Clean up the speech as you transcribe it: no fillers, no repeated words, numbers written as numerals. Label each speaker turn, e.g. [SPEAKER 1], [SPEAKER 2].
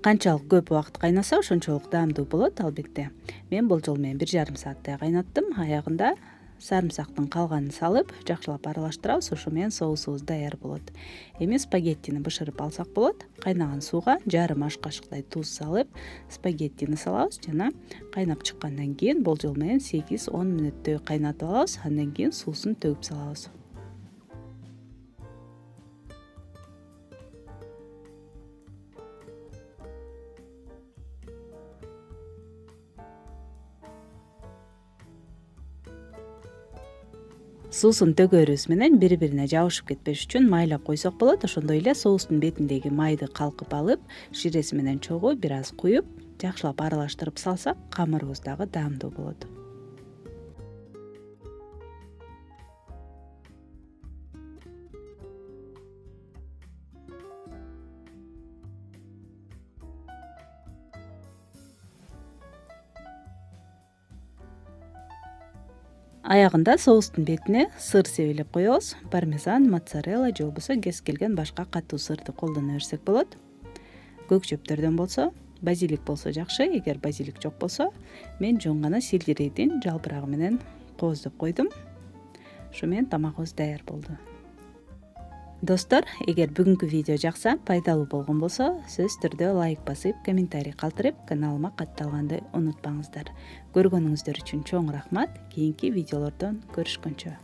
[SPEAKER 1] Канчалык көп убакыт кайнаса, ошончолук даамдуу болот албетте. Мен бул жолу менен 1,5 сааттай кайнаттым. Аягында сарымсактын калганын салып, жакшылап аралаштырабыз. Ошо менен соусубуз даяр болот. Эми спагеттини бышырып алсак болот. Кайнаган сууга жарым аш кашыктай туз салып, спагеттини салабыз жана кайнап чыккандан кийин болжол менен 8-10 мүнөттөй кайнатып алабыз. Андан кийин суусун төгүп салабыз. Суусун төгөрүбүз менен бири-бирине жабышып кетпеш үчүн майлап койсок болот. Ошондой эле соустун бетиндеги майды калкып алып, ширеси менен чогуу бир аз куюп, жакшылап аралаштырып салсак, камырыбыз дагы даамдуу болот. Аягында соустун бетине сыр себелеп коебуз. Пармезан, моцарелла же болбосо кез келген башка катуу сырды колдоно берсек болот. Көк чөптөрдөн болсо, базилик болсо жакшы. Эгер базилик жок болсо, мен жөн гана сельдерейдин жалбырагы менен кооздоп койдум. Ошо менен тамагыбыз даяр болду. Достор, эгер бүгүнкү видео жакса, пайдалуу болгон болсо, сөзсүз түрдө лайк басып, комментарий калтырып, каналыма катталганды унутпаңыздар. Көргөнүңүздөр үчүн чоң рахмат. Кийинки видеолордон көрүшкөнчө.